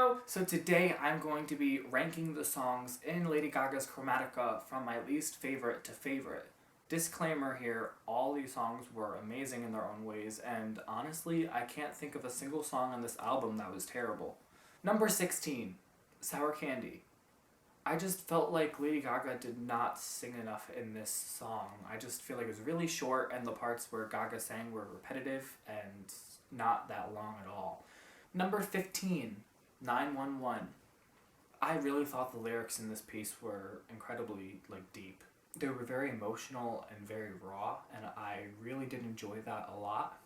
Hello! So today I'm going to be ranking the songs in Lady Gaga's Chromatica from my least favorite to favorite. Disclaimer here, all these songs were amazing in their own ways, and honestly, I can't think of a single song on this album that was terrible. Number 16, Sour Candy. I just felt like Lady Gaga did not sing enough in this song. I just feel like it was really short, and the parts where Gaga sang were repetitive and not that long at all. Number 15, 911. I really thought the lyrics in this piece were incredibly deep. They were very emotional and very raw, and I really did enjoy that a lot.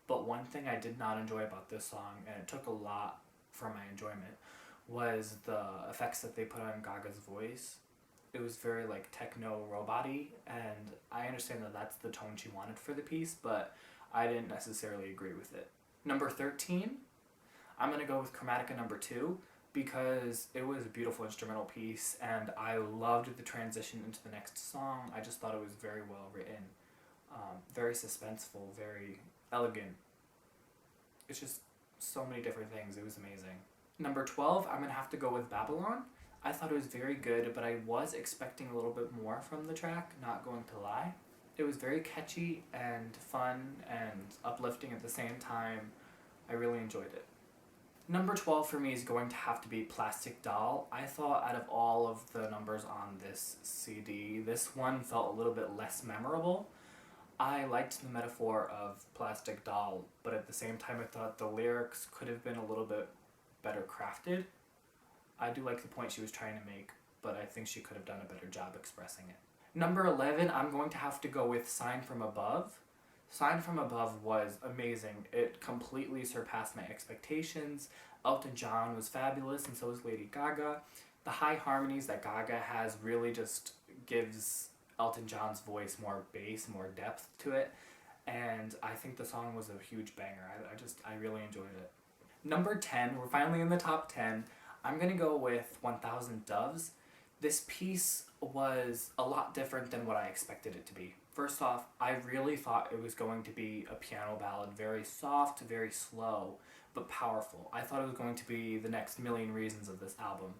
But one thing I did not enjoy about this song, and it took a lot from my enjoyment, was the effects that they put on Gaga's voice. It was very techno robot-y, and I understand that that's the tone she wanted for the piece, but I didn't necessarily agree with it. Number 13, I'm going to go with Chromatica II because it was a beautiful instrumental piece and I loved the transition into the next song. I just thought it was very well written, very suspenseful, very elegant. It's just so many different things. It was amazing. Number 12, I'm going to have to go with Babylon. I thought it was very good, but I was expecting a little bit more from the track, not going to lie. It was very catchy and fun and uplifting at the same time. I really enjoyed it. Number 12 for me is going to have to be Plastic Doll. I thought out of all of the numbers on this CD, this one felt a little bit less memorable. I liked the metaphor of Plastic Doll, but at the same time I thought the lyrics could have been a little bit better crafted. I do like the point she was trying to make, but I think she could have done a better job expressing it. Number 11, I'm going to have to go with Sine from Above. Sine from Above was amazing. It completely surpassed my expectations. Elton John was fabulous, and so was Lady Gaga. The high harmonies that Gaga has really just gives Elton John's voice more bass, more depth to it, and I think the song was a huge banger. I really enjoyed it. Number 10, we're finally in the top 10. I'm going to go with 1000 Doves. This piece was a lot different than what I expected it to be. First off, I really thought it was going to be a piano ballad, very soft, very slow, but powerful. I thought it was going to be the next Million Reasons of this album.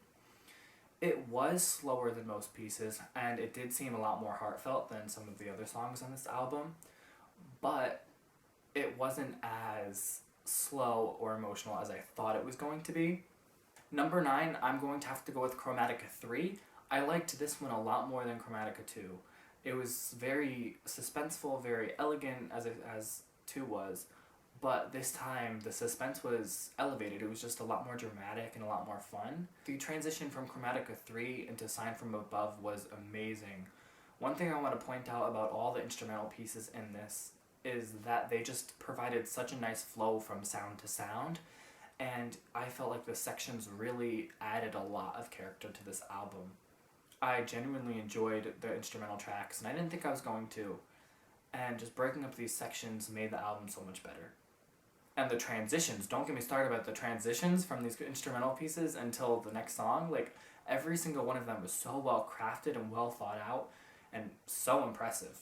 It was slower than most pieces, and it did seem a lot more heartfelt than some of the other songs on this album, but it wasn't as slow or emotional as I thought it was going to be. Number 9, I'm going to have to go with Chromatica III. I liked this one a lot more than Chromatica II. It was very suspenseful, very elegant, as 2 was, but this time the suspense was elevated. It was just a lot more dramatic and a lot more fun. The transition from Chromatica III into Sine from Above was amazing. One thing I want to point out about all the instrumental pieces in this is that they just provided such a nice flow from sound to sound, and I felt like the sections really added a lot of character to this album. I genuinely enjoyed the instrumental tracks, and I didn't think I was going to. And just breaking up these sections made the album so much better. And the transitions, don't get me started about the transitions from these instrumental pieces until the next song. Every single one of them was so well crafted and well thought out, and so impressive.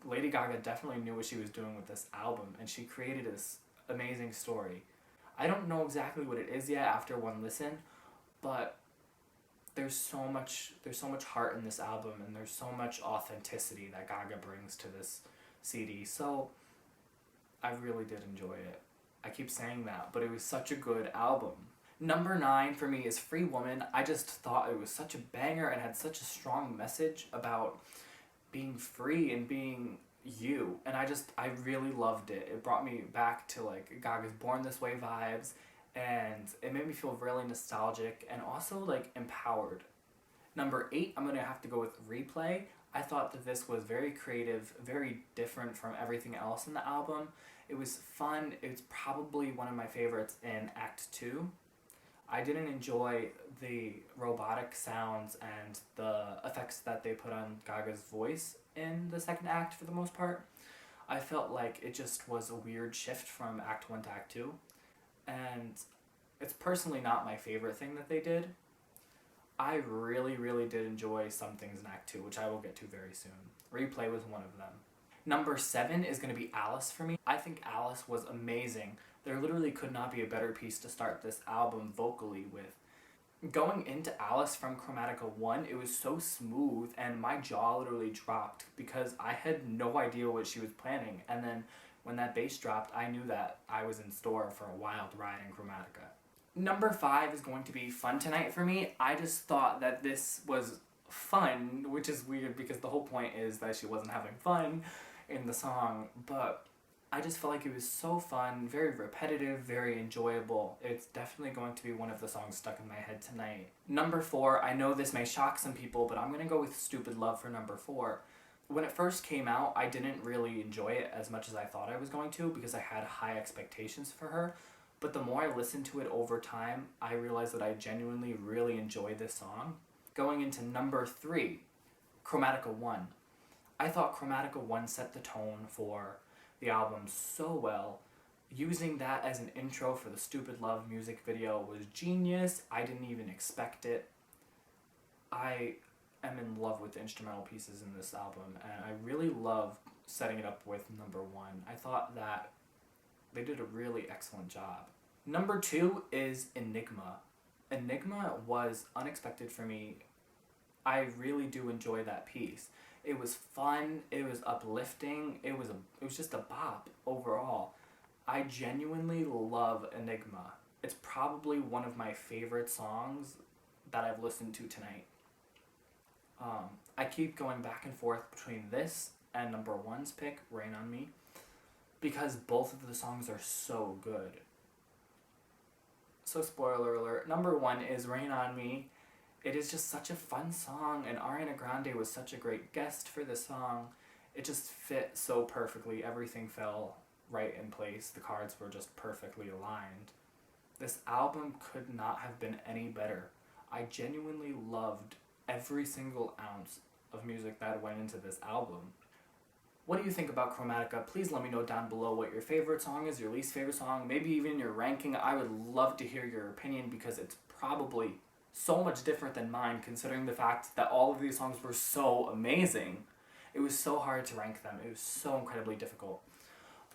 Lady Gaga definitely knew what she was doing with this album, and she created this amazing story. I don't know exactly what it is yet after one listen, but there's so much heart in this album, and there's so much authenticity that Gaga brings to this CD, so I really did enjoy it. I keep saying that, but it was such a good album. Number 9 for me is Free Woman. I just thought it was such a banger and had such a strong message about being free and being you, and I really loved it. It brought me back to Gaga's Born This Way vibes, and it made me feel really nostalgic and also empowered. Number 8, I'm going to have to go with Replay. I thought that this was very creative, very different from everything else in the album. It was fun. It's probably one of my favorites in Act 2. I didn't enjoy the robotic sounds and the effects that they put on Gaga's voice in the second act for the most part. I felt like it just was a weird shift from Act 1 to Act 2. And it's personally not my favorite thing that they did. I really, really did enjoy some things in Act 2, which I will get to very soon. Replay was one of them. Number 7 is going to be Alice for me. I think Alice was amazing, There literally could not be a better piece to start this album vocally with. Going into Alice from Chromatica 1, it was so smooth and my jaw literally dropped because I had no idea what she was planning. And then when that bass dropped, I knew that I was in store for a wild ride in Chromatica. Number 5 is going to be Fun Tonight for me. I just thought that this was fun, which is weird because the whole point is that she wasn't having fun in the song, but I just felt like it was so fun, very repetitive, very enjoyable. It's definitely going to be one of the songs stuck in my head tonight. Number 4, I know this may shock some people, but I'm going to go with Stupid Love for number 4. When it first came out, I didn't really enjoy it as much as I thought I was going to because I had high expectations for her. But the more I listened to it over time, I realized that I genuinely really enjoy this song. Going into number 3, Chromatica 1. I thought Chromatica 1 set the tone for the album so well. Using that as an intro for the Stupid Love music video was genius. I didn't even expect it. I am in love with the instrumental pieces in this album, and I really love setting it up with number 1. I thought that they did a really excellent job. Number 2 is Enigma. Enigma was unexpected for me. I really do enjoy that piece. It was fun, it was uplifting, it was just a bop overall. I genuinely love Enigma. It's probably one of my favorite songs that I've listened to tonight. I keep going back and forth between this and number 1's pick, Rain on Me, because both of the songs are so good. So spoiler alert, number 1 is Rain on Me. It is just such a fun song, and Ariana Grande was such a great guest for this song. It just fit so perfectly. Everything fell right in place. The cards were just perfectly aligned. This album could not have been any better. I genuinely loved every single ounce of music that went into this album. What do you think about Chromatica? Please let me know down below what your favorite song is, your least favorite song, maybe even your ranking. I would love to hear your opinion because it's probably so much different than mine considering the fact that all of these songs were so amazing. It was so hard to rank them. It was so incredibly difficult.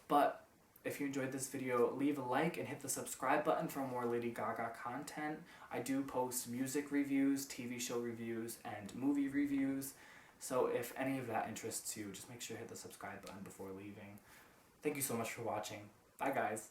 But if you enjoyed this video, leave a like and hit the subscribe button for more Lady Gaga content. I do post music reviews, TV show reviews, and movie reviews. So if any of that interests you, just make sure to hit the subscribe button before leaving. Thank you so much for watching. Bye guys.